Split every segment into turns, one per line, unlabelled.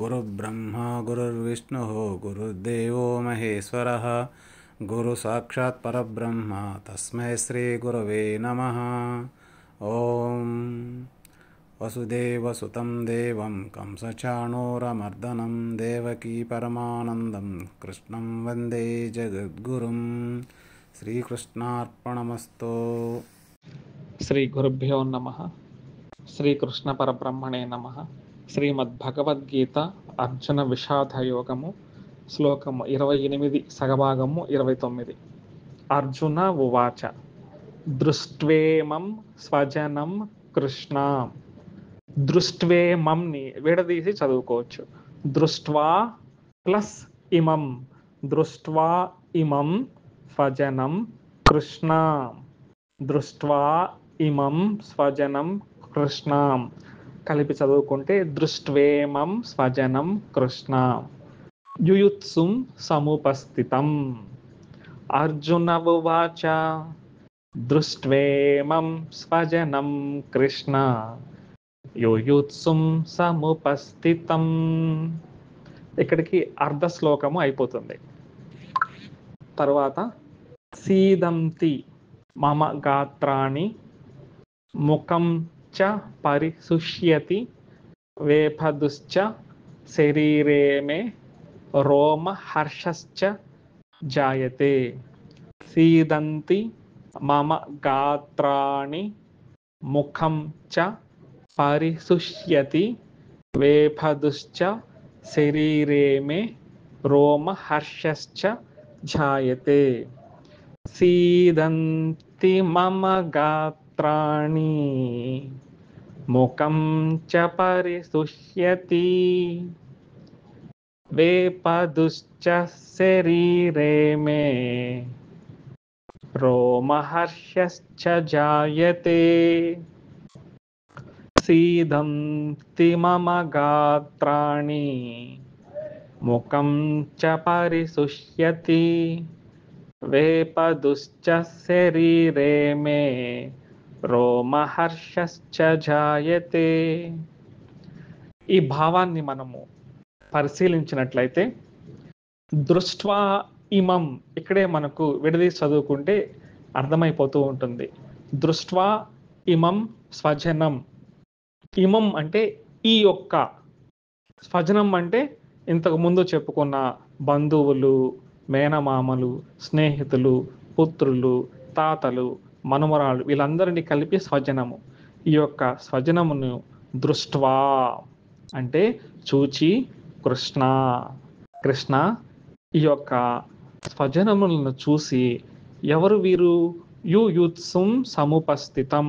गुरुर्ब्रह्मा गुरुर्विष्णुः गुरुर्देवो महेश्वरः गुरुसाक्षात् परब्रह्म तस्मै श्रीगुरवे नमः। ॐ वसुदेवसुतं देवं कंसचाणूरमर्दनं देवकी परमानन्दं कृष्णं वन्दे जगद्गुरुं। श्रीकृष्णार्पणमस्तु।
శ్రీ గురుభ్యో నమః. శ్రీకృష్ణ పరబ్రహ్మణే నమః. శ్రీమద్భగవద్గీత అర్జున విషాద యోగము శ్లోకము 28 సగభాగము 29. అర్జున ఉవాచ దృష్ట్వేమం స్వజనం కృష్ణ. దృష్ట్వేమంని విడదీసి చదువుకోవచ్చు. దృష్ట్వా ప్లస్ ఇమం, దృష్ట్వా ఇమం స్వజనం కృష్ణ, దృష్ట్వా ఇమం స్వజనం కృష్ణ కలిపి చదువుకుంటే దృష్ట్వేమం స్వజనం కృష్ణ. యుయుత్సుం సముపస్థితం. అర్జున ఉవాచ దృష్ట్వేమం స్వజనం కృష్ణ యుయుత్సుం సముపస్థితం. ఇక్కడికి అర్ధ శ్లోకము అయిపోతుంది. తర్వాత సీదంతి మమ గాత్రాణి ముఖం చ పరిశుష్యతి వేపదుశ్చ శరీరే మే రోమ హర్షశ్చ జాయతే. సీదంతి మమ గాత్రాణి ముఖం చ పరిశుష్యతి వేపదుశ్చ శరీరే మే రోమ హర్షశ్చ జాయతే. సీదంతి మమ గాత్రాణి ముఖం చ పరిశుష్యతి వేపదుశ్చ శరీరే మే రోమహర్షశ్చ జాయతే. సీదంతి మమ గాత్రాణి ముఖం చ పరిశుష్యతి వేపదుశ్చ శరీరే మే రోమహర్షశ్చ జాయతే. ఈ భావాన్ని మనము పరిశీలించినట్లయితే దృష్ట్వా ఇమం ఇక్కడే మనకు విడదీసి చదువుకుంటే అర్థమైపోతూ ఉంటుంది. దృష్ట్వా ఇమం స్వజనం. ఇమం అంటే ఈ యొక్క, స్వజనం అంటే ఇంతకు ముందు చెప్పుకున్న బంధువులు, మేనమామలు, స్నేహితులు, పుత్రులు, తాతలు, మనుమరాలు వీళ్ళందరినీ కలిపి స్వజనము. ఈ యొక్క స్వజనమును దృష్ట్వా అంటే చూచి, కృష్ణ కృష్ణ ఈ యొక్క స్వజనములను చూసి ఎవరు వీరు? యుయుత్సుం సముపస్థితం.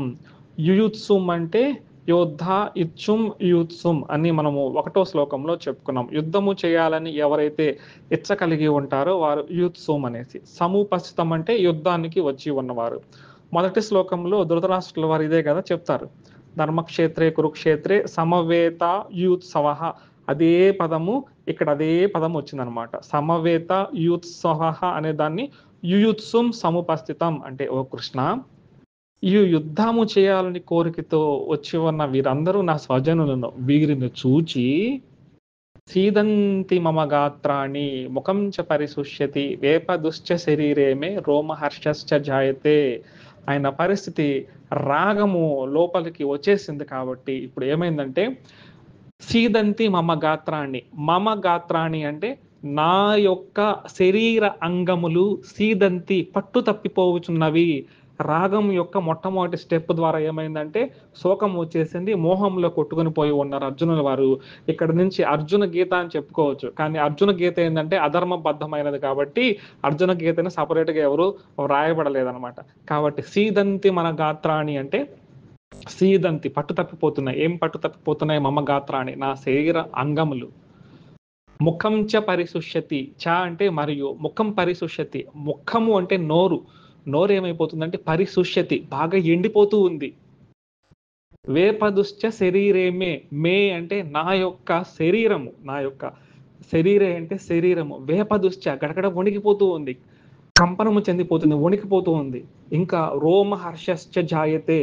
యుయుత్సుం అంటే యోద్ధ, ఇచ్చుం యుయుత్సుం అని మనము 1వ శ్లోకంలో చెప్పుకున్నాం. యుద్ధము చేయాలని ఎవరైతే ఇచ్చ కలిగి ఉంటారో వారు యుయుత్సుం అనేసి. సముపస్థితం అంటే యుద్ధానికి వచ్చి ఉన్నవారు. మొదటి శ్లోకంలో ధృతరాష్ట్రుల వారు ఇదే కదా చెప్తారు. ధర్మక్షేత్రే కురుక్షేత్రే సమవేత యుయుత్సవః. అదే పదము ఇక్కడ అదే పదం వచ్చిందనమాట. సమవేత యుయుత్సవః అనే దాన్ని యుయుత్సుం సముపస్థితం అంటే, ఓ కృష్ణ ఈ యుద్ధము చేయాలని కోరికతో వచ్చి ఉన్న వీరందరూ నా స్వజనులను, వీరిని చూచి సీదంతి మమ గాత్రాణి ముఖం చ పరిశుష్యతి వేపదుశ్చ శరీరే మే రోమహర్షశ్చ జాయతే. ఆయన పరిస్థితి రాగము లోపలికి వచ్చేసింది కాబట్టి ఇప్పుడు ఏమైందంటే సీదంతి మమ గాత్రాణి. మమ గాత్రాణి అంటే నా యొక్క శరీర అంగములు సీదంతి పట్టు తప్పిపోవుచున్నవి. రాగం యొక్క మొట్టమొదటి స్టెప్ ద్వారా ఏమైందంటే శోకం వచ్చేసింది, మోహంలో కొట్టుకుని పోయి ఉన్నారు అర్జునుల వారు. ఇక్కడ నుంచి అర్జున గీత అని చెప్పుకోవచ్చు. కానీ అర్జున గీత ఏంటంటే అధర్మబద్ధమైనది కాబట్టి అర్జున గీతని సపరేట్గా ఎవరు రాయబడలేదన్నమాట. కాబట్టి సీదంతి మన గాత్రాణి అంటే సీదంతి పట్టు తప్పిపోతున్నాయి. ఏం పట్టు తప్పిపోతున్నాయి? మమ గాత్రాణి నా శరీర అంగములు. ముఖం చ పరిశుష్యతి. చ అంటే మరియు, ముఖం పరిశుష్యతి. ముఖము అంటే నోరు. నోరు ఏమైపోతుందంటే పరిశుష్యతి బాగా ఎండిపోతూ ఉంది. వేపదుశ్చ శరీరే మే. మే అంటే నా యొక్క శరీరము, నా యొక్క శరీరే అంటే శరీరము. వేపదుశ్చ గడగడ వణికిపోతూ ఉంది, కంపనము చెందిపోతుంది, వణికిపోతూ ఉంది. ఇంకా రోమహర్షశ్చ జాయతే.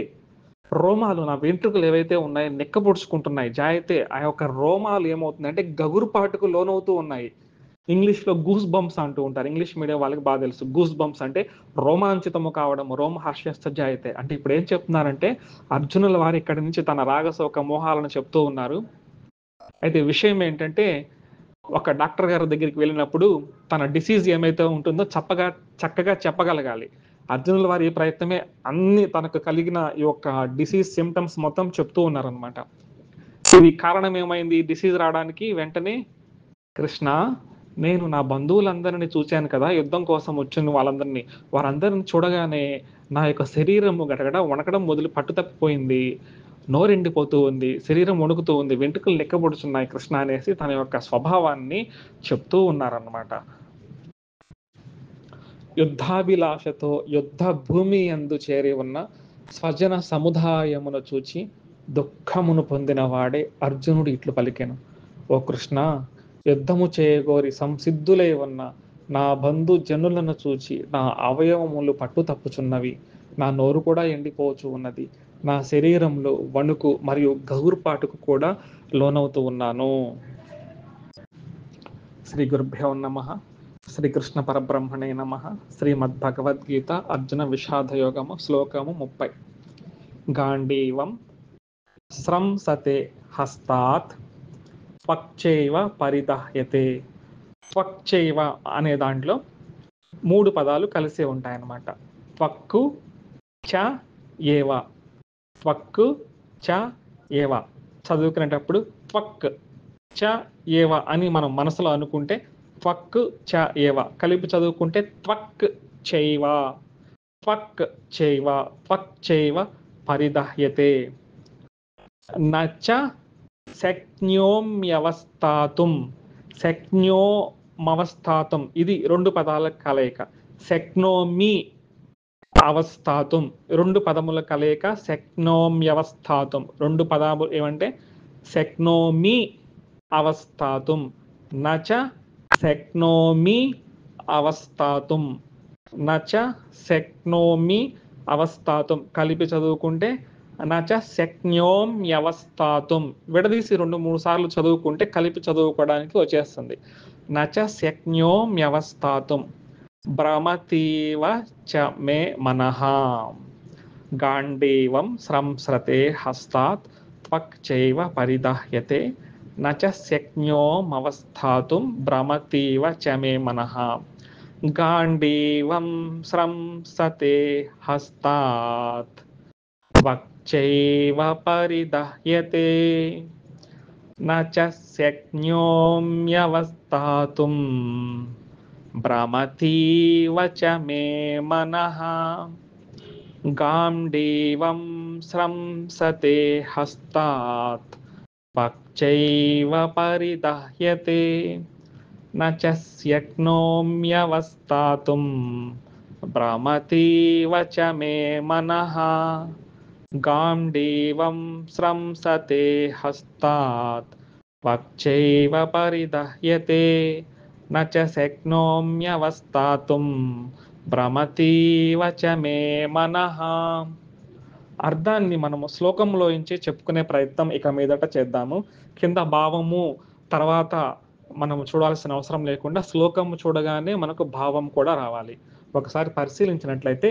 రోమాలు, నా వెంట్రుకలు ఏవైతే ఉన్నాయో నిక్కబొడుచుకుంటున్నాయి. జాయితే ఆ యొక్క రోమాలు ఏమవుతుందంటే గగురుపాటుకు లోనవుతూ ఉన్నాయి. ఇంగ్లీష్‌లో గూస్ బంప్స్ అంటూ ఉంటారు. ఇంగ్లీష్ మీడియం వాళ్ళకి బాగా తెలుసు. గూస్ బంప్స్ అంటే రోమాంచితము కావడం, రోమహర్షస్థ జాయతే. అంటే ఇప్పుడు ఏం చెప్తున్నారంటే అర్జునుల వారు ఇక్కడి నుంచి తన రాగశోక మోహాలను చెప్తూ ఉన్నారు. అయితే విషయం ఏంటంటే ఒక డాక్టర్ గారి దగ్గరికి వెళ్ళినప్పుడు తన డిసీజ్ ఏమైతే ఉంటుందో చక్కగా చెప్పగలగాలి. అర్జునుల వారి ఈ ప్రయత్నమే అన్ని తనకు కలిగిన ఈ యొక్క డిసీజ్ సింప్టమ్స్ మొత్తం చెప్తూ ఉన్నారనమాట. ఇది కారణం ఏమైంది డిసీజ్ రావడానికి? వెంటనే కృష్ణ, నేను నా బంధువులందరిని చూశాను కదా! యుద్ధం కోసం వచ్చిన వాళ్ళందరిని. వారందరిని చూడగానే నా యొక్క శరీరము గడగడ వణకడం మొదలు పట్టు తప్పిపోయింది. నోరెండిపోతూ ఉంది. శరీరం వణుకుతూ ఉంది. వెంట్రుకలు నిక్కబొడుచున్నాయి కృష్ణ అనేసి తన యొక్క స్వభావాన్ని చెప్తూ ఉన్నారన్నమాట. యుద్ధాభిలాషతో యుద్ధ భూమి యందు చేరి ఉన్న స్వజన సముదాయమును చూచి దుఃఖమును పొందిన వాడే అర్జునుడు ఇట్లు పలికెను. ఓ కృష్ణ, యుద్ధము చేయగోరి సంసిద్ధులై ఉన్న నా బంధు జనులను చూచి నా అవయవములు పట్టు తప్పుచున్నవి. నా నోరు కూడా ఎండిపోచు ఉన్నది. నా శరీరంలో వణుకు మరియు గగుర్పాటుకు కూడా లోనవుతూ ఉన్నాను. శ్రీ గురుభ్యో నమః. శ్రీకృష్ణ పరబ్రహ్మణే నమః. శ్రీమద్భగవద్గీత అర్జున విషాదయోగము శ్లోకము 30. గాంధీవం స్రంసతే హస్తాత్ త్వక్చైవ పరిదహ్యతే. త్వక్చైవ అనే దాంట్లో 3 పదాలు కలిసి ఉంటాయన్నమాట. త్వక్కు చ ఏవ, త్వక్కు చ ఏవ. చదువుకునేటప్పుడు త్వక్ చ ఏవ అని మనం మనసులో అనుకుంటే త్వక్ చ ఏవ, కలిపి చదువుకుంటే త్వక్ చైవ, త్వక్ చైవ, త్వక్ చైవ పరిదహ్యతే. నచ శక్నోమ్యవస్థాతుం, శక్నోమవస్థాతుం ఇది 2 పదాల కలయిక. శక్నోమి అవస్థాతుం 2 పదముల కలయిక. శక్నోమ్యవస్థాతుం 2 పదాలు ఏమంటే శక్నోమి అవస్థాతుం, నచ శక్నోమి అవస్థాతుం, నచ శక్నోమి అవస్థాతుం. కలిపి చదువుకుంటే నచ శక్నోమ్యవస్థాతుం. విడదీసి 2-3 సార్లు చదువుకుంటే కలిపి చదువుకోవడానికి వచ్చేస్తుంది. నచ శక్నోమ్యవస్థాతుం భ్రమతీవ చ మే మనః. గాంధీవం స్రంస్రతే హస్తాత్ త్వక్ చైవ పరిదహ్యతే. నచ శక్నోమవస్థాతుం భ్రమతీవ చ మే మనః. గాంధీవం స్రంసతే హస్తాత్ త్వక్ చైవ పరిదహ్యతే. నచ శక్నోమ్యవస్థాతుం భ్రమతీవ చ మే మనః. గాంధీవం స్రంసతే హస్తాత్ త్వక్ చైవ పరిదహ్యతే. నచ శక్నోమ్యవస్థాతుం భ్రమతీవ చ మే మనః. గాంధీవం స్రంసతే హస్తాత్ త్వక్ చైవ పరిదహ్యతే. నచ శక్నోమ్యవస్థాతుం భ్రమతీవ చ మే మనః. అర్థాన్ని మనము శ్లోకంలో నుంచి చెప్పుకునే ప్రయత్నం ఇక మీదట చేద్దాము. కింద భావము తర్వాత మనము చూడాల్సిన అవసరం లేకుండా శ్లోకము చూడగానే మనకు భావం కూడా రావాలి. ఒకసారి పరిశీలించినట్లయితే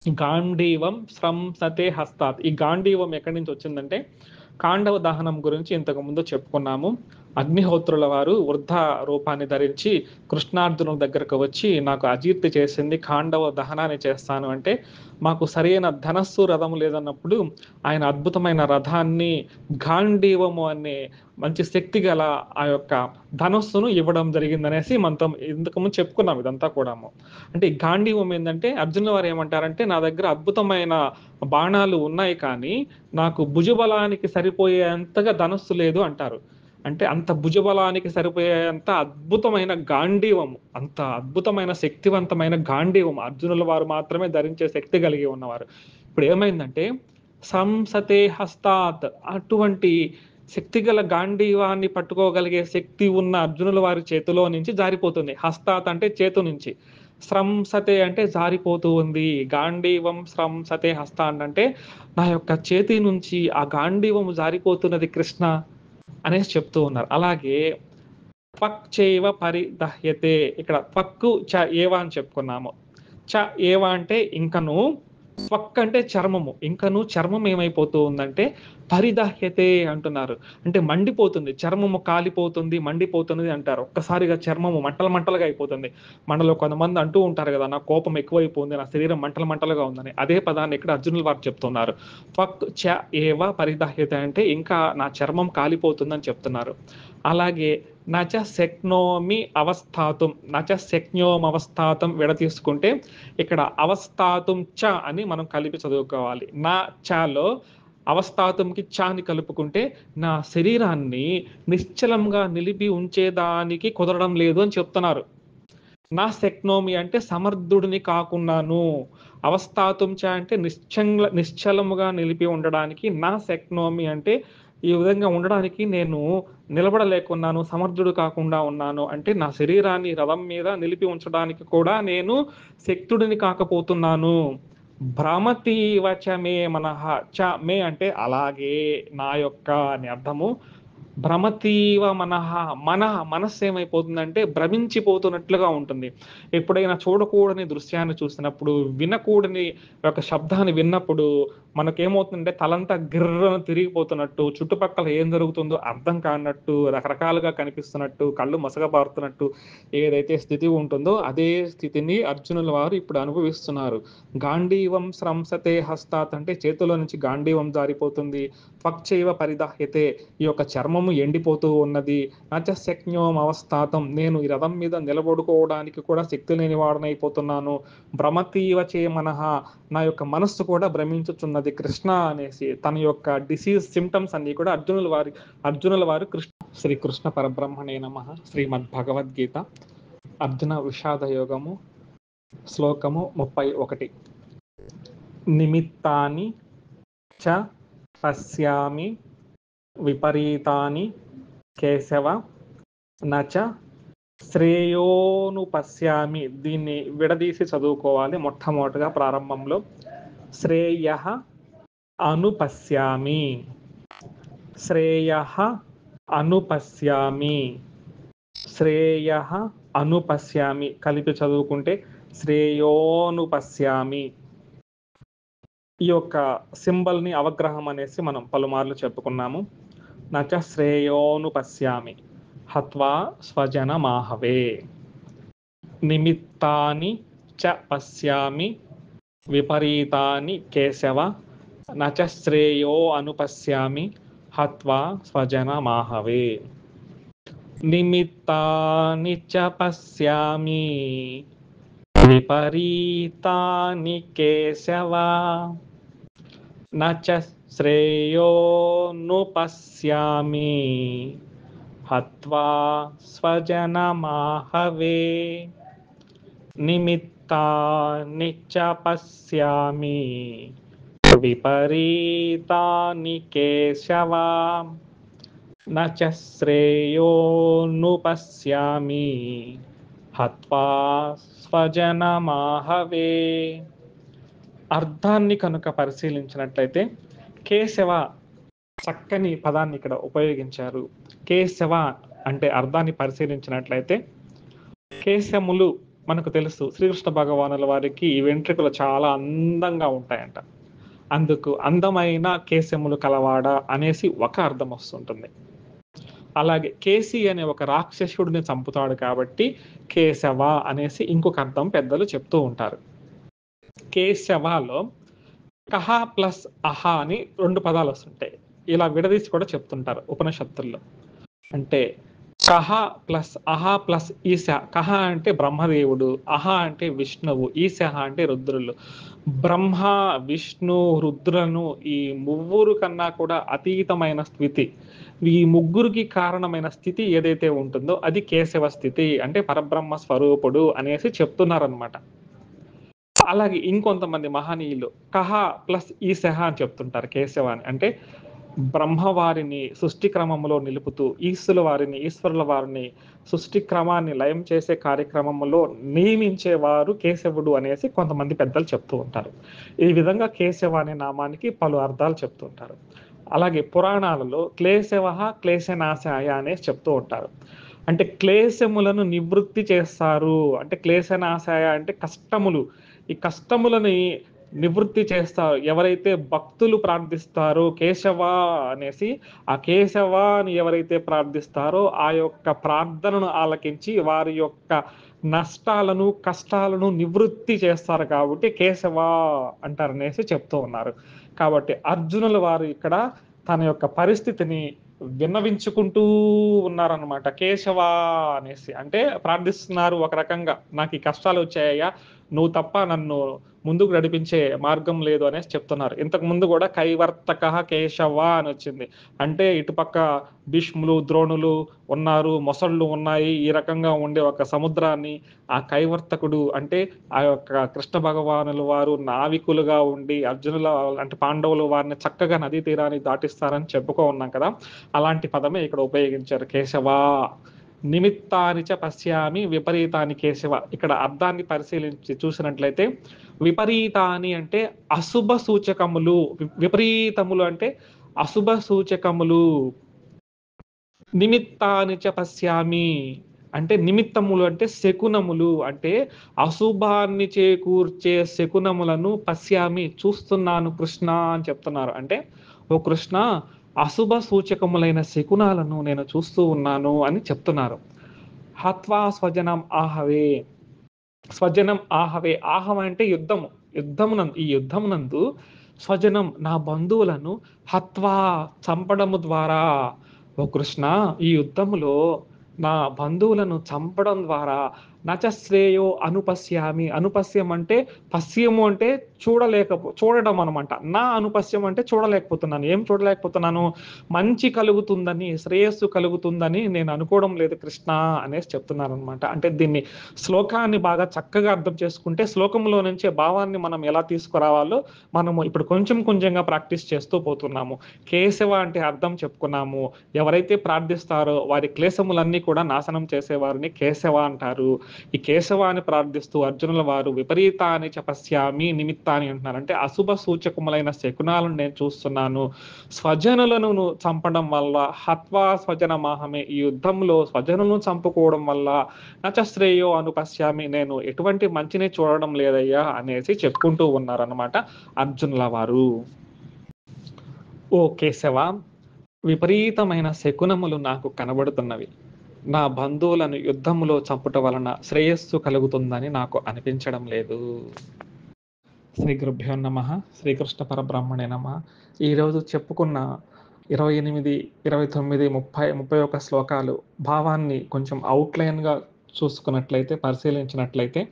గాంధీవం స్రంసతే హస్తాత్, ఈ గాంధీవం ఎక్కడి నుంచి వచ్చిందంటే కాండవ దహనం గురించి ఇంతకు ముందు చెప్పుకున్నాము. అగ్నిహోత్రుల వారు వృద్ధ రూపాన్ని ధరించి కృష్ణార్జునుల దగ్గరకు వచ్చి నాకు అజీర్తి చేసింది, కాండవ దహనాన్ని చేస్తాను అంటే మాకు సరైన ధనస్సు రథం లేదన్నప్పుడు ఆయన అద్భుతమైన రథాన్ని గాంధీవము అనే మంచి శక్తి గల ఆ యొక్క ధనస్సును ఇవ్వడం జరిగిందనేసి మనతో ఇంతకుముందు చెప్పుకున్నాం. ఇదంతా కూడాము అంటే ఈ గాంధీవం ఏంటంటే అర్జునుల వారు ఏమంటారంటే నా దగ్గర అద్భుతమైన బాణాలు ఉన్నాయి కానీ నాకు భుజబలానికి సరిపోయేంతగా ధనస్సు లేదు అంటారు. అంటే అంత భుజబలానికి సరిపోయేంత అద్భుతమైన గాంధీవము, అంత అద్భుతమైన శక్తివంతమైన గాంధీవం అర్జునుల వారు మాత్రమే ధరించే శక్తి కలిగి ఉన్నవారు. ఇప్పుడు ఏమైందంటే సంసతే హస్తాత్, అటువంటి శక్తిగల గాంధీవాన్ని పట్టుకోగలిగే శక్తి ఉన్న అర్జునుల వారి చేతిలో నుంచి జారిపోతుంది. హస్తాత్ అంటే చేతు నుంచి. స్రంసతే అంటే జారిపోతూ ఉంది. గాంధీవం స్రంసతే హస్తాన్ అంటే నా యొక్క చేతి నుంచి ఆ గాంధీవము జారిపోతున్నది కృష్ణ అనేసి చెప్తూ ఉన్నారు. అలాగే త్వక్ చైవ పరిదహ్యతే, ఇక్కడ త్వక్కు చ ఏవ అని చెప్పుకున్నాము. చ ఏవ అంటే ఇంకను, త్వక్ అంటే చర్మము, ఇంకను చర్మం ఏమైపోతూ ఉందంటే పరిదహ్యతే అంటున్నారు. అంటే మండిపోతుంది, చర్మము కాలిపోతుంది, మండిపోతున్నది అంటారు. ఒక్కసారిగా చర్మము మంటలు మంటలుగా అయిపోతుంది. మనలో కొంతమంది అంటూ ఉంటారు కదా, నా కోపం ఎక్కువైపోయింది, నా శరీరం మంటలు మంటలుగా ఉందని. అదే పదాన్ని ఇక్కడ అర్జునుల వారు చెప్తున్నారు. త్వక్ చ ఏవ పరిదహ్యతే అంటే ఇంకా నా చర్మం కాలిపోతుందని చెప్తున్నారు. అలాగే నచ శక్నోమి అవస్థాతుం, నచ శక్నోం అవస్థాతం విడతీసుకుంటే ఇక్కడ అవస్థాతుం చ అని మనం కలిపి చదువుకోవాలి. నా చలో అవస్థాతంకి చాని కలుపుకుంటే నా శరీరాన్ని నిశ్చలంగా నిలిపి ఉంచేదానికి కుదరడం లేదు అని చెప్తున్నారు. నా శక్నోమి అంటే సమర్థుడిని కాకున్నాను, అవస్థాతుం చ అంటే నిశ్చలముగా నిలిపి ఉండడానికి, నా శక్నోమి అంటే ఈ విధంగా ఉండడానికి నేను నిలబడలేకున్నాను, సమర్థుడు కాకుండా ఉన్నాను అంటే నా శరీరాన్ని రథం మీద నిలిపి ఉంచడానికి కూడా నేను శక్తుడిని కాకపోతున్నాను. భ్రమతీవ చ మే మనః, చ మే అంటే అలాగే నా యొక్క అని అర్థము. భ్రమతీవ మనః, మనస్సు ఏమైపోతుందంటే భ్రమించిపోతున్నట్లుగా ఉంటుంది. ఎప్పుడైనా చూడకూడని దృశ్యాన్ని చూసినప్పుడు, వినకూడని ఒక శబ్దాన్ని విన్నప్పుడు మనకేమవుతుందంటే తలంతా గిర్రన తిరిగిపోతున్నట్టు, చుట్టుపక్కల ఏం జరుగుతుందో అర్థం కానట్టు, రకరకాలుగా కనిపిస్తున్నట్టు, కళ్ళు మసకబారుతున్నట్టు ఏదైతే స్థితి ఉంటుందో అదే స్థితిని అర్జునుల వారు ఇప్పుడు అనుభవిస్తున్నారు. గాంధీవం స్రంసతే హస్తాత్ అంటే చేతిలో నుంచి గాంధీవం జారిపోతుంది. త్వక్చైవ పరిదహ్యతే ఈ యొక్క చర్మము ఎండిపోతూ ఉన్నది. నచ శక్నోం అవస్థాతం నేను ఈ రథం మీద నిలబడుకోవడానికి కూడా శక్తి లేని వాడనైపోతున్నాను. భ్రమతీవ చే మనః నా యొక్క మనస్సు కూడా భ్రమించుచున్నది కృష్ణ అనేసి తన యొక్క డిసీజ్ సిమ్టమ్స్ అన్ని కూడా అర్జునుల వారు శ్రీకృష్ణ పరబ్రహ్మణే నమః. శ్రీమద్ భగవద్గీత అర్జున విషాద యోగము శ్లోకము 31. నిమిత్తాని చ పశ్యామి విపరీతాని కేశవ నచ శ్రేయోను పశ్యామి. దీన్ని విడదీసి చదువుకోవాలి. మొట్టమొదటిగా ప్రారంభంలో శ్రేయ అనుపశ్యామి, శ్రేయ అనుపశ్యామి, శ్రేయ అనుపశ్యామి కలిపి చదువుకుంటే శ్రేయోనుపశ్యామి. ఈ యొక్క సింబల్ ని అవగ్రహం అనేసి మనం పలుమార్లు చెప్పుకున్నాము. నచ శ్రేయోనుపశ్యామి హత్వా స్వజన మాహవే. నిమిత్తాని చ పశ్యామి విపరీతాని కేశవ నచ శ్రేయో అనుపశ్యామి హత్వా స్వజన మాహవే. నిమిత్తాని చ పశ్యామి విపరీతాని కేశవ నచ శ్రేయోను పశ్యామి హత్వా స్వజనమాహవే. నిమిత్తాని చ పశ్యామి విపరీతాని కేశవ నచ శ్రేయోను పశ్యామి హత్వా స్వజనమాహవే. అర్థాన్ని కనుక పరిశీలించినట్లయితే కేశవ చక్కని పదాన్ని ఇక్కడ ఉపయోగించారు. కేశవ అంటే అర్థాన్ని పరిశీలించినట్లయితే కేశములు మనకు తెలుసు, శ్రీకృష్ణ భగవానుల వారికి ఈ వెంట్రుకలు చాలా అందంగా ఉంటాయంట. అందుకు అందమైన కేశములు కలవాడ అనేసి ఒక అర్థం వస్తుంటుంది. అలాగే కేసి అనే ఒక రాక్షసుడిని చంపుతాడు కాబట్టి కేశవ అనేసి ఇంకొక అర్థం పెద్దలు చెప్తూ ఉంటారు. కేశవలో కహ ప్లస్ అహ అని 2 పదాలు వస్తుంటాయి. ఇలా విడదీసి కూడా చెప్తుంటారు ఉపనిషత్తుల్లో. అంటే కహ ప్లస్ అహ ప్లస్ ఈశ. కహ అంటే బ్రహ్మదేవుడు, అహ అంటే విష్ణువు, ఈశ అంటే రుద్రులు. బ్రహ్మ, విష్ణు, రుద్రులను ఈ ముగ్గురు కన్నా కూడా అతీతమైన స్థితి, ఈ ముగ్గురికి కారణమైన స్థితి ఏదైతే ఉంటుందో అది కేశవ స్థితి, అంటే పరబ్రహ్మ స్వరూపుడు అనేసి చెప్తున్నారనమాట. అలాగే ఇంకొంతమంది మహనీయులు కహ ప్లస్ ఈశ అని చెప్తుంటారు కేశవ అని. అంటే బ్రహ్మవారిని సృష్టి క్రమంలో నిలుపుతూ ఈశ్వరుల వారిని సృష్టి క్రమాన్ని లయం చేసే కార్యక్రమంలో నియమించేవారు కేశవుడు అనేసి కొంతమంది పెద్దలు చెప్తూ ఉంటారు. ఈ విధంగా కేశవ అనే నామానికి పలు అర్థాలు చెప్తూ ఉంటారు. అలాగే పురాణాలలో క్లేశవ క్లేశనాశాయ అనేసి చెప్తూ ఉంటారు. అంటే క్లేశములను నివృత్తి చేస్తారు, అంటే క్లేశనాశాయ అంటే కష్టములు, ఈ కష్టములని నివృత్తి చేస్తారు. ఎవరైతే భక్తులు ప్రార్థిస్తారో కేశవ అనేసి, ఆ కేశవ అని ఎవరైతే ప్రార్థిస్తారో ఆ యొక్క ప్రార్థనను ఆలకించి వారి యొక్క నష్టాలను కష్టాలను నివృత్తి చేస్తారు కాబట్టి కేశవ అంటారనేసి చెప్తూ ఉన్నారు. కాబట్టి అర్జునుల వారు ఇక్కడ తన యొక్క పరిస్థితిని విన్నవించుకుంటూ ఉన్నారనమాట. కేశవ అనేసి అంటే ప్రార్థిస్తున్నారు ఒక రకంగా, నాకు ఈ కష్టాలు వచ్చాయ్యా, నువ్వు తప్ప నన్ను ముందుకు నడిపించే మార్గం లేదు అనేసి చెప్తున్నారు. ఇంతకు ముందు కూడా కైవర్తక కేశవ అని వచ్చింది. అంటే ఇటుపక్క భీష్ములు ద్రోణులు ఉన్నారు, మొసళ్ళు ఉన్నాయి, ఈ రకంగా ఉండే ఒక సముద్రాన్ని ఆ కైవర్తకుడు అంటే ఆ యొక్క కృష్ణ భగవానుల వారు నావికులుగా ఉండి అర్జునుల అంటే పాండవులు వారిని చక్కగా నదీ తీరాన్ని దాటిస్తారని చెప్పుకో ఉన్నాం కదా. అలాంటి పదమే ఇక్కడ ఉపయోగించారు, కేశవ. నిమిత్తాని చ పశ్యామి విపరీతాని కేశవ. ఇక్కడ అర్థాన్ని పరిశీలించి చూసినట్లయితే విపరీతాని అంటే అశుభ సూచకములు, విపరీతములు అంటే అశుభ సూచకములు. నిమిత్తాని చ పశ్యామి అంటే నిమిత్తములు అంటే శకునములు, అంటే అశుభాన్ని చేకూర్చే శకునములను పశ్యామి చూస్తున్నాను కృష్ణ అని చెప్తున్నారు. అంటే ఓ కృష్ణ, అశుభ సూచకములైన శకునాలను నేను చూస్తూ ఉన్నాను అని చెప్తున్నారు. హత్వా స్వజనం ఆహవే, స్వజనం ఆహవే, ఆహవ అంటే యుద్ధము, ఈ యుద్ధమునందు స్వజనం నా బంధువులను హత్వా చంపడము ద్వారా, ఓ కృష్ణ ఈ యుద్ధములో నా బంధువులను చంపడం ద్వారా నచ శ్రేయో అనుపశ్యామి. అనుపశ్యం అంటే పశ్యము అంటే చూడడం అనమాట. నా అనుపశ్యం అంటే చూడలేకపోతున్నాను. ఏం చూడలేకపోతున్నాను? మంచి కలుగుతుందని, శ్రేయస్సు కలుగుతుందని నేను అనుకోవడం లేదు కృష్ణ అనేసి చెప్తున్నారు అనమాట. అంటే దీన్ని శ్లోకాన్ని బాగా చక్కగా అర్థం చేసుకుంటే శ్లోకంలో నుంచే భావాన్ని మనం ఎలా తీసుకురావాలో మనము ఇప్పుడు కొంచెం కొంచెంగా ప్రాక్టీస్ చేస్తూ పోతున్నాము. కేశవ అంటే అర్థం చెప్పుకున్నాము. ఎవరైతే ప్రార్థిస్తారో వారి క్లేశములన్నీ కూడా నాశనం చేసేవారిని కేశవ అంటారు. ఈ కేశవాన్ని ప్రార్థిస్తూ అర్జునుల వారు విపరీతాన్ని చపస్యామి నిమిత్తాన్ని అంటున్నారు. అంటే అశుభ సూచకములైన శకునాలను నేను చూస్తున్నాను. స్వజనులను చంపడం వల్ల హత్వా స్వజనమాహమే, ఈ యుద్ధంలో స్వజనులను చంపుకోవడం వల్ల నచ శ్రేయో అనుపశ్యామి, నేను ఎటువంటి మంచిని చూడడం లేదయ్యా అనేసి చెప్పుకుంటూ ఉన్నారన్నమాట అర్జునుల వారు. ఓ కేశవ, విపరీతమైన శకునములు నాకు కనబడుతున్నవి. నా బంధువులను యుద్ధములో చంపుట వలన శ్రేయస్సు కలుగుతుందని నాకు అనిపించడం లేదు. శ్రీ గురుభ్యో నమః. శ్రీకృష్ణ పరబ్రహ్మణే నమః. ఈరోజు చెప్పుకున్న 28, 29, 30, 31 శ్లోకాలు భావాన్ని కొంచెం అవుట్లైన్గా చూసుకున్నట్లయితే, పరిశీలించినట్లయితే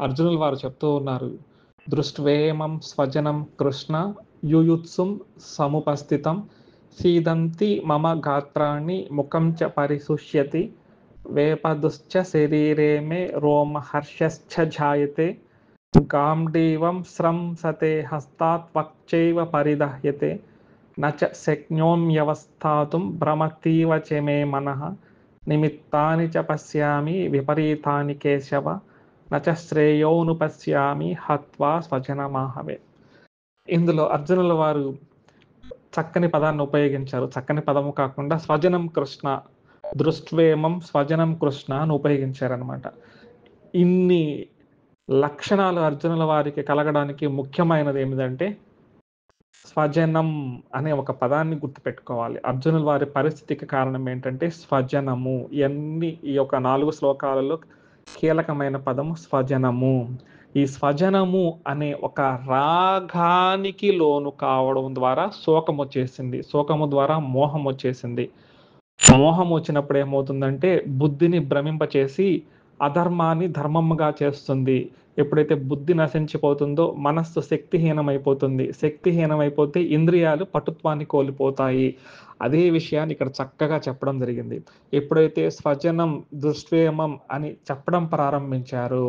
అర్జునుల వారు చెప్తూ ఉన్నారు, దృష్ట్వేమం స్వజనం కృష్ణ యుయుత్సుం సముపస్థితం సీదంతి మమ గాత్రాన్ని ముఖం చ పరిశుష్యతి వేపదుశ్చ శరీరే మే రోమహర్షశ్చ జాయతే గాంధీవం స్రంసతే హస్తాత్ వక్చైవ పరిదహ్యతే నచ శక్నోమ్యవస్థాతుం భ్రమతీవ చ మే మనః నిమిత్తాని చ పశ్యామి విపరీతాని కేశవ నచ శ్రేయోను పశ్యామి హత్వా స్వజనమాహవే. ఇందులో అర్జునుల వారు చక్కని పదాన్ని ఉపయోగించారు. చక్కని పదము కాకుండా స్వజనం కృష్ణ, దృష్ట్వేమం స్వజనం కృష్ణ అని ఉపయోగించారనమాట. ఇన్ని లక్షణాలు అర్జునుల వారికి కలగడానికి ముఖ్యమైనది ఏమిటంటే స్వజనం అనే ఒక పదాన్ని గుర్తుపెట్టుకోవాలి. అర్జునుల వారి పరిస్థితికి కారణం ఏంటంటే స్వజనము. ఈ యొక్క 4 శ్లోకాలలో కీలకమైన పదము స్వజనము. ఈ స్వజనము అనే ఒక రాగానికి లోను కావడం ద్వారా శోకం వచ్చేసింది. శోకము ద్వారా మోహం వచ్చేసింది. మోహం వచ్చినప్పుడు ఏమవుతుందంటే బుద్ధిని భ్రమింపచేసి అధర్మాన్ని ధర్మముగా చేస్తుంది. ఎప్పుడైతే బుద్ధి నశించిపోతుందో మనస్సు శక్తిహీనమైపోతుంది. శక్తిహీనమైపోతే ఇంద్రియాలు పటుత్వాన్ని కోల్పోతాయి. అదే విషయాన్ని ఇక్కడ చక్కగా చెప్పడం జరిగింది. ఎప్పుడైతే స్వజనం దృష్ట్వేమం అని చెప్పడం ప్రారంభించారో,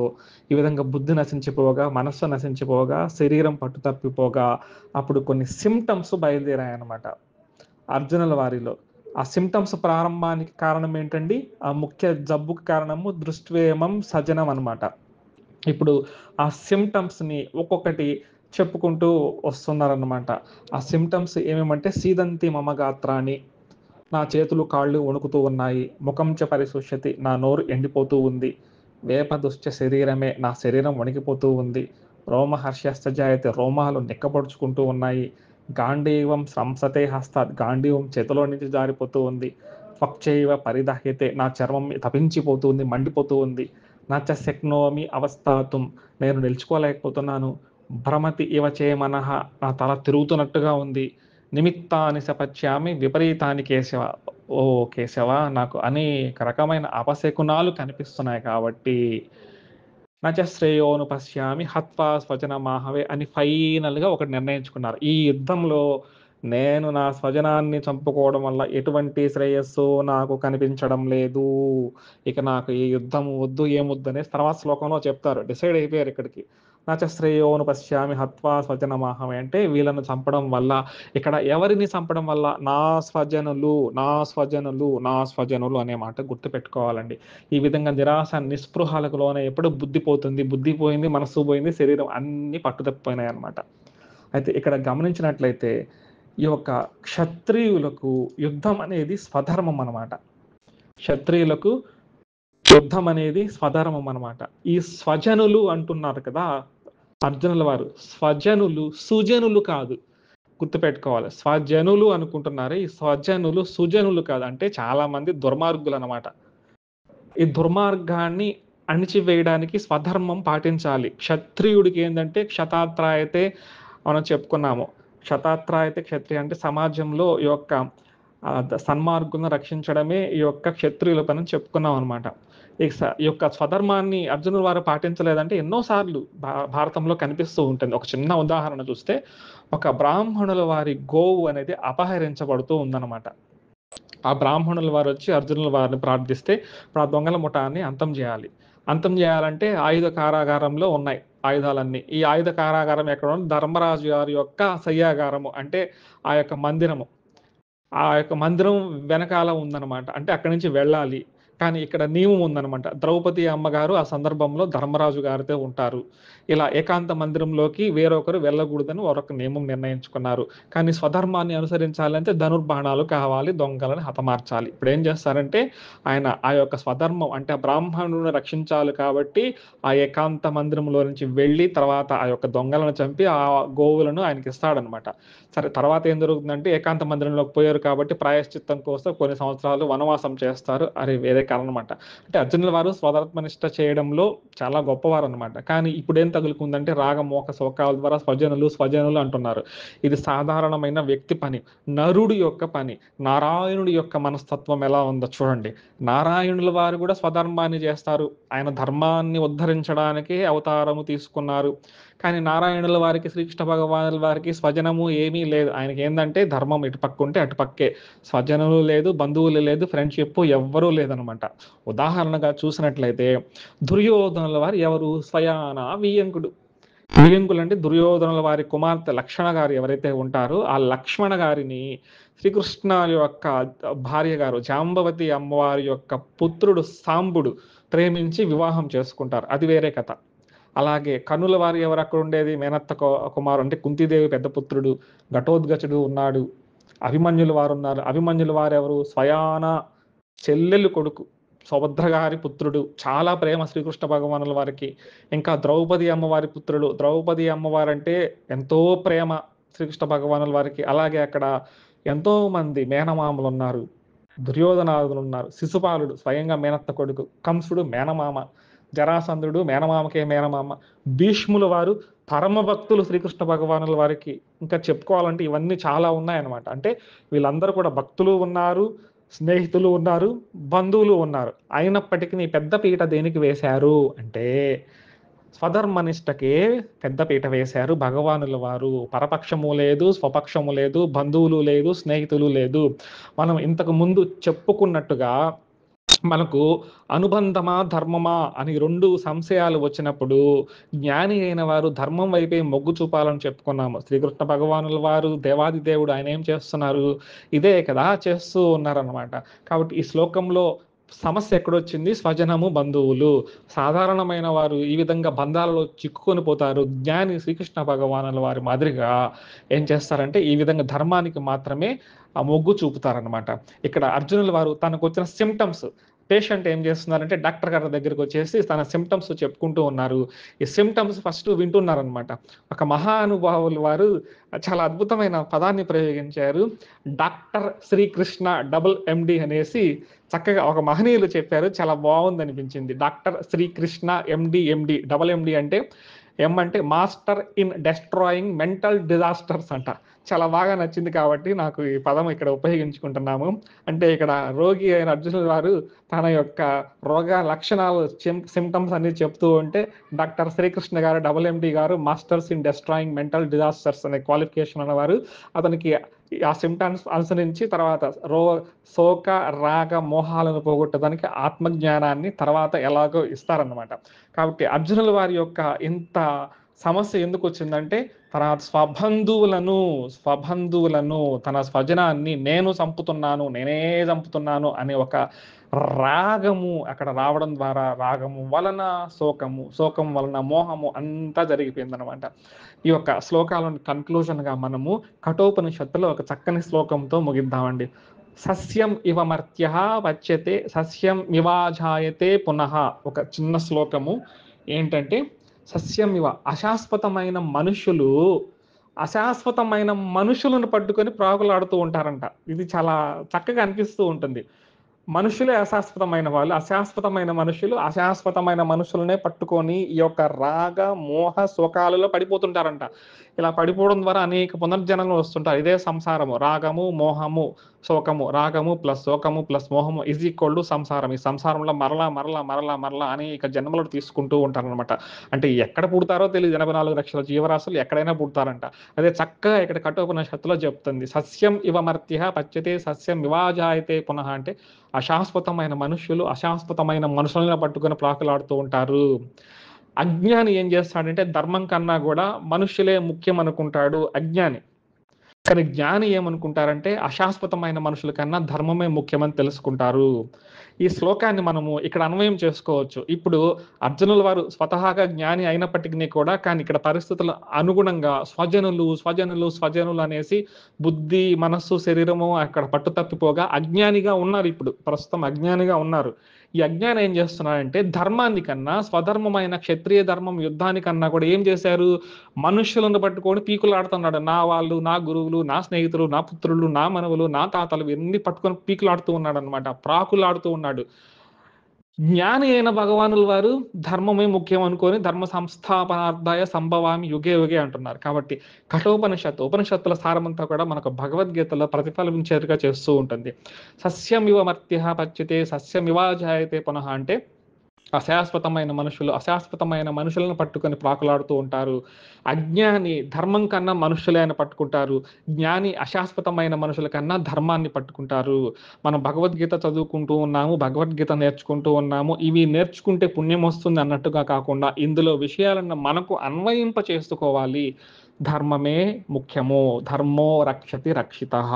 ఈ విధంగా బుద్ధి నశించిపోగా, మనస్సు నశించిపోగా, శరీరం పట్టు తప్పిపోగా, అప్పుడు కొన్ని సిమ్టమ్స్ బయలుదేరాయన్నమాట. అర్జునుల వారిలో. ఆ సిమ్టమ్స్ ప్రారంభానికి కారణం ఏంటండి? ఆ ముఖ్య జబ్బుకు కారణము దృష్ట్వేమం సజనం అనమాట. ఇప్పుడు ఆ సిమ్టమ్స్ని ఒక్కొక్కటి చెప్పుకుంటూ వస్తున్నారన్నమాట. ఆ సిమ్టమ్స్ ఏమేమంటే సీదంతి మమ గాత్రాన్ని, నా చేతులు కాళ్ళు వణుకుతూ ఉన్నాయి, ముఖం చ పరిశుష్యతి, నా నోరు ఎండిపోతూ ఉంది, వేపదుశ్చ శరీరమే, నా శరీరం వణికిపోతూ ఉంది, రోమహర్షశ్చ జాయతే, రోమాలు నిక్కపొడుచుకుంటూ ఉన్నాయి, గాంధీవం సంసతే హస్తాత్, గాంధీవం చేతిలో నుంచి జారిపోతూ ఉంది, పక్షైవ పరిదహ్యతే, నా చర్మం తపించిపోతూ ఉంది, మండిపోతూ ఉంది, నచ శక్నోమి అవస్థాతుం, నేను నిలుచుకోలేకపోతున్నాను, భ్రమతి ఇవ చే మనః, నా తల తిరుగుతున్నట్టుగా ఉంది, నిమిత్తాని సపచ్యామి విపరీతాని కేశవ, ఓ కేశవ, నాకు అనేక రకమైన అపశకునాలు కనిపిస్తున్నాయి కాబట్టి నచ శ్రేయోను పశ్యామి హత్వా స్వజన మాహవే అని ఫైనల్గా ఒకటి నిర్ణయించుకున్నారు. ఈ యుద్ధంలో నేను నా స్వజనాన్ని చంపుకోవడం వల్ల ఎటువంటి శ్రేయస్సు నాకు కనిపించడం లేదు, ఇక నాకు ఈ యుద్ధం వద్దు ఏమొద్దు అనేసి తర్వాత శ్లోకంలో చెప్తారు. డిసైడ్ అయిపోయారు ఇక్కడికి. నచ శ్రేయోను పశ్యామి హత్వా స్వజన మాహవే అంటే వీళ్ళను చంపడం వల్ల, ఇక్కడ ఎవరిని చంపడం వల్ల? నా స్వజనులు, నా స్వజనులు, నా స్వజనులు అనే మాట గుర్తుపెట్టుకోవాలండి. ఈ విధంగా నిరాశ నిస్పృహాలకు లోనే ఎప్పుడు బుద్ధి పోతుంది, బుద్ధి పోయింది, మనస్సు పోయింది, శరీరం అన్ని పట్టుదప్పిపోయినాయి అనమాట. అయితే ఇక్కడ గమనించినట్లయితే ఈ యొక్క క్షత్రియులకు యుద్ధం అనేది స్వధర్మం అనమాట. క్షత్రియులకు యుద్ధం అనేది స్వధర్మం అనమాట. ఈ స్వజనులు అంటున్నారు కదా అర్జునుల వారు, స్వజనులు సుజనులు కాదు, గుర్తుపెట్టుకోవాలి. స్వజనులు అనుకుంటున్నారు, ఈ స్వజనులు సుజనులు కాదు. అంటే చాలా మంది దుర్మార్గులు అనమాట. ఈ దుర్మార్గాన్ని అణిచివేయడానికి స్వధర్మం పాటించాలి. క్షత్రియుడికి ఏంటంటే క్షతాత్రాయతే, మనం చెప్పుకున్నాము. క్షతాత్రాయతే క్షత్రియ అంటే సమాజంలో ఈ యొక్క సన్మార్గులను రక్షించడమే ఈ యొక్క క్షత్రియుల పని చెప్పుకున్నాం అనమాట. ఈ యొక్క స్వధర్మాన్ని అర్జునుల వారు పాటించలేదంటే ఎన్నోసార్లు భారతంలో కనిపిస్తూ ఉంటుంది. ఒక చిన్న ఉదాహరణ చూస్తే, ఒక బ్రాహ్మణుల వారి గోవు అనేది అపహరించబడుతూ ఉందన్నమాట. ఆ బ్రాహ్మణుల వారు వచ్చి అర్జునుల వారిని ప్రార్థిస్తే ఆ దొంగల ముఠాన్ని అంతం చేయాలి. అంతం చేయాలంటే ఆయుధ కారాగారంలో ఉన్నాయి ఆయుధాలన్నీ. ఈ ఆయుధ కారాగారం ఎక్కడ ఉంది? ధర్మరాజు గారి యొక్క శయ్యాగారము, అంటే ఆ యొక్క మందిరము. ఆ యొక్క మందిరం వెనకాల ఉందన్నమాట. అంటే అక్కడి నుంచి వెళ్ళాలి. కానీ ఇక్కడ నియమం ఉందన్నమాట. ద్రౌపది అమ్మగారు ఆ సందర్భంలో ధర్మరాజు గారితో ఉంటారు. ఇలా ఏకాంత మందిరంలోకి వేరొకరు వెళ్ళకూడదని వారొక నియమం నిర్ణయించుకున్నారు. కానీ స్వధర్మాన్ని అనుసరించాలంటే ధనుర్బాణాలు కావాలి, దొంగలను హతమార్చాలి. ఇప్పుడు ఏం చేస్తారంటే ఆయన ఆ యొక్క స్వధర్మం అంటే ఆ బ్రాహ్మణులను రక్షించాలి కాబట్టి ఆ ఏకాంత మందిరంలో నుంచి వెళ్ళి తర్వాత ఆ యొక్క దొంగలను చంపి ఆ గోవులను ఆయనకి ఇస్తాడనమాట. సరే, తర్వాత ఏం జరుగుతుందంటే ఏకాంత మందిరంలోకి పోయారు కాబట్టి ప్రాయశ్చిత్తం కోసం కొన్ని సంవత్సరాలు వనవాసం చేస్తారు. అది వేరే కారణం అనమాట. అంటే అర్జునుల వారు స్వధర్మనిష్ట చేయడంలో చాలా గొప్పవారు అనమాట. కానీ ఇప్పుడు ఏం తగులుకుందంటే రాగమోహ శోకాల ద్వారా స్వజనులు స్వజనులు అంటున్నారు. ఇది సాధారణమైన వ్యక్తి పని, నరుడి యొక్క పని. నారాయణుడి యొక్క మనస్తత్వం ఎలా ఉందో చూడండి. నారాయణుల వారు కూడా స్వధర్మాన్ని చేస్తారు. ఆయన ధర్మాన్ని ఉద్ధరించడానికి అవతారము తీసుకున్నారు. కానీ నారాయణుల వారికి, శ్రీకృష్ణ భగవానుల వారికి స్వజనము ఏమీ లేదు. ఆయనకి ఏంటంటే ధర్మం ఇటు పక్క ఉంటే అటు పక్కే, స్వజనులు లేదు, బంధువులు లేదు, ఫ్రెండ్షిప్ ఎవ్వరూ లేదనమాట. ఉదాహరణగా చూసినట్లయితే దుర్యోధనుల వారు ఎవరు? స్వయాన వియ్యంకుడు. వియ్యంకులు అంటే దుర్యోధనుల వారి కుమార్తె లక్షణ గారు ఎవరైతే ఉంటారో ఆ లక్ష్మణ గారిని శ్రీకృష్ణ యొక్క భార్య గారు జాంబవతి అమ్మవారి యొక్క పుత్రుడు సాంబుడు ప్రేమించి వివాహం చేసుకుంటారు. అది వేరే కథ. అలాగే కనుల వారు ఎవరు అక్కడ ఉండేది? మేనత్త కుమారు అంటే కుంతీదేవి పెద్ద పుత్రుడు ఘటోద్గచుడు ఉన్నాడు. అభిమన్యుల వారు ఉన్నారు. అభిమన్యుల వారు ఎవరు? స్వయాన చెల్లెలు కొడుకు, సుభద్ర గారి పుత్రుడు. చాలా ప్రేమ శ్రీకృష్ణ భగవానుల వారికి. ఇంకా ద్రౌపది అమ్మవారి పుత్రుడు. ద్రౌపది అమ్మవారు అంటే ఎంతో ప్రేమ శ్రీకృష్ణ భగవానుల వారికి. అలాగే అక్కడ ఎంతో మంది మేనమామలు ఉన్నారు. దుర్యోధనాదులు ఉన్నారు. శిశుపాలుడు స్వయంగా మేనత్త కొడుకు. కంసుడు మేనమామ. జరాసంధుడు మేనమామకే మేనమామ. భీష్ముల వారు పరమ భక్తులు శ్రీకృష్ణ భగవానుల వారికి. ఇంకా చెప్పుకోవాలంటే ఇవన్నీ చాలా ఉన్నాయన్నమాట. అంటే వీళ్ళందరూ కూడా భక్తులు ఉన్నారు, స్నేహితులు ఉన్నారు, బంధువులు ఉన్నారు. అయినప్పటికీ పెద్ద పీట దేనికి వేశారు అంటే స్వధర్మనిష్టకే పెద్ద పీట వేశారు భగవానుల వారు. పరపక్షము లేదు, స్వపక్షము లేదు, బంధువులు లేదు, స్నేహితులు లేదు. మనం ఇంతకు ముందు చెప్పుకున్నట్టుగా మనకు అనుబంధమా ధర్మమా అని రెండు సంశయాలు వచ్చినప్పుడు జ్ఞాని అయిన వారు ధర్మం వైపే మొగ్గు చూపాలని చెప్పుకున్నాము. శ్రీకృష్ణ భగవానుల వారు దేవాది దేవుడు, ఆయన ఏం చేస్తున్నారు? ఇదే కదా చేస్తూ ఉన్నారన్నమాట. కాబట్టి ఈ శ్లోకంలో సమస్య ఎక్కడొచ్చింది? స్వజనము, బంధువులు. సాధారణమైన వారు ఈ విధంగా బంధాలలో చిక్కుకొని పోతారు. జ్ఞాని శ్రీకృష్ణ భగవానుల వారి మాదిరిగా ఏం చేస్తారంటే ఈ విధంగా ధర్మానికి మాత్రమే ఆ మొగ్గు చూపుతారనమాట. ఇక్కడ అర్జునుల వారు తనకు వచ్చిన సిమ్టమ్స్, పేషెంట్ ఏం చేస్తున్నారంటే డాక్టర్ గారి దగ్గరికి వచ్చేసి తన సిమ్టమ్స్ చెప్పుకుంటూ ఉన్నారు. ఈ సిమ్టమ్స్ ఫస్ట్ వింటున్నారనమాట. ఒక మహానుభావులు వారు చాలా అద్భుతమైన పదాన్ని ప్రయోగించారు. డాక్టర్ శ్రీకృష్ణ డబుల్ ఎండి అనేసి చక్కగా ఒక మహనీయులు చెప్పారు. చాలా బాగుంది అనిపించింది. డాక్టర్ శ్రీకృష్ణ ఎండి డబుల్ ఎండి అంటే ఎం అంటే master in destroying mental disasters అంట. చాలా బాగా నచ్చింది కాబట్టి నాకు ఈ పదం ఇక్కడ ఉపయోగించుకుంటున్నాము. అంటే ఇక్కడ రోగి అయిన అర్జునుడు వారు తన యొక్క రోగ లక్షణాలు, సిమ్టమ్స్ అన్ని చెప్తూ ఉంటే డాక్టర్ శ్రీకృష్ణ గారు డబుల్ ఎండి గారు masters in destroying mental disasters అనే క్వాలిఫికేషన్ ఉన్నవారు. అతనికి ఆ సిమ్టమ్స్ అనుసరించి తర్వాత శోక రాగ మోహాలను పోగొట్టడానికి ఆత్మజ్ఞానాన్ని తర్వాత ఎలాగో ఇస్తారన్నమాట. కాబట్టి అర్జునుల వారి యొక్క ఇంత సమస్య ఎందుకు వచ్చిందంటే తర్వాత స్వబంధువులను తన స్వజనాన్ని నేనే చంపుతున్నాను అనే ఒక రాగము అక్కడ రావడం ద్వారా, రాగము వలన శోకం వలన మోహము అంతా జరిగిపోయిందనమాట. ఈ యొక్క శ్లోకాలను కన్క్లూజన్గా మనము కఠోపనిషత్తులో ఒక చక్కని శ్లోకంతో ముగిద్దామండి. సస్యం ఇవ మర్త్యః వచ్చతే సస్యం ఇవాజాయతే పునః. ఒక చిన్న శ్లోకము ఏంటంటే, సస్యం ఇవ అశాశ్వతమైన మనుషులను పట్టుకొని ప్రాకులాడుతూ ఉంటారంట. ఇది చాలా చక్కగా అనిపిస్తూ ఉంటుంది. మనుషులే అశాశ్వతమైన వాళ్ళు, అశాశ్వతమైన మనుషులనే పట్టుకొని ఈ యొక్క రాగ మోహ శోకాలలో పడిపోతుంటారంట. ఇలా పడిపోవడం ద్వారా అనేక పునర్జన్మలు వస్తుంటారు. ఇదే సంసారము. రాగము మోహము శోకము, రాగము ప్లస్ శోకము ప్లస్ మోహము ఈజ్ ఈక్వల్ టు సంసారం. ఈ సంసారంలో మరలా అనేక జన్మలు తీసుకుంటూ ఉంటారనమాట. అంటే ఎక్కడ పుడతారో తెలియదు. 84 లక్షల జీవరాశులు ఎక్కడైనా పుడతారంట. అదే చక్కగా ఇక్కడ కఠోపనిషత్తులో చెప్తుంది. సస్యం ఇవ మర్త్యః పచ్యతే సస్యం వివాజాయతే పునః అంటే అశాశ్వతమైన మనుషులను పట్టుకొని ప్రాకులాడుతూ ఉంటారు. అజ్ఞాని ఏం చేస్తాడంటే ధర్మం కన్నా కూడా మనుషులే ముఖ్యం అనుకుంటాడు అజ్ఞాని. కానీ జ్ఞాని ఏమనుకుంటారంటే అశాశ్వతమైన మనుషుల కన్నా ధర్మమే ముఖ్యమని తెలుసుకుంటారు. ఈ శ్లోకాన్ని మనము ఇక్కడ అన్వయం చేసుకోవచ్చు. ఇప్పుడు అర్జునుల వారు స్వతహాగా జ్ఞాని అయినప్పటికీ కూడా కానీ ఇక్కడ పరిస్థితుల అనుగుణంగా స్వజనులు అనేసి బుద్ధి, మనస్సు, శరీరము అక్కడ పట్టు తప్పిపోగా అజ్ఞానిగా ఉన్నారు. ఇప్పుడు ప్రస్తుతం అజ్ఞానిగా ఉన్నారు. ఈ అజ్ఞానం ఏం చేస్తున్నారంటే ధర్మాన్ని కన్నా, స్వధర్మమైన క్షత్రియ ధర్మం యుద్ధానికన్నా కూడా ఏం చేశారు? మనుషులను పట్టుకొని పీకులాడుతున్నాడు. నా వాళ్ళు, నా గురువులు, నా స్నేహితులు, నా పుత్రులు, నా మనవులు, నా తాతలు ఇవన్నీ పట్టుకొని పీకులాడుతూ ఉన్నాడు అనమాట. ప్రాకులాడుతూ ఉన్నాడు. జ్ఞాని అయిన భగవానుల వారు ధర్మమే ముఖ్యం అనుకొని ధర్మ సంస్థాపనార్థాయ సంభవామి యుగే అంటున్నారు. కాబట్టి ఉపనిషత్తుల సారమంతా కూడా మనకు భగవద్గీతలో ప్రతిఫలించేట్టుగా చేస్తూ ఉంటుంది. సస్యమివ మర్త్యః పచ్యతే సస్యమివాజాయతే పునః అంటే అశాశ్వతమైన మనుషులను పట్టుకొని ప్రాకులాడుతూ ఉంటారు. అజ్ఞాని ధర్మం కన్నా మనుషులే అని పట్టుకుంటారు. జ్ఞాని అశాశ్వతమైన మనుషుల కన్నా ధర్మాన్ని పట్టుకుంటారు. మనం భగవద్గీత చదువుకుంటూ ఉన్నాము, భగవద్గీత నేర్చుకుంటూ ఉన్నాము. ఇవి నేర్చుకుంటే పుణ్యం వస్తుంది అన్నట్టుగా కాకుండా ఇందులో విషయాలను మనకు అన్వయింప చేసుకోవాలి. ధర్మమే ముఖ్యము. ధర్మో రక్షతి రక్షితః.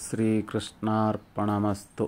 శ్రీకృష్ణార్పణమస్తు.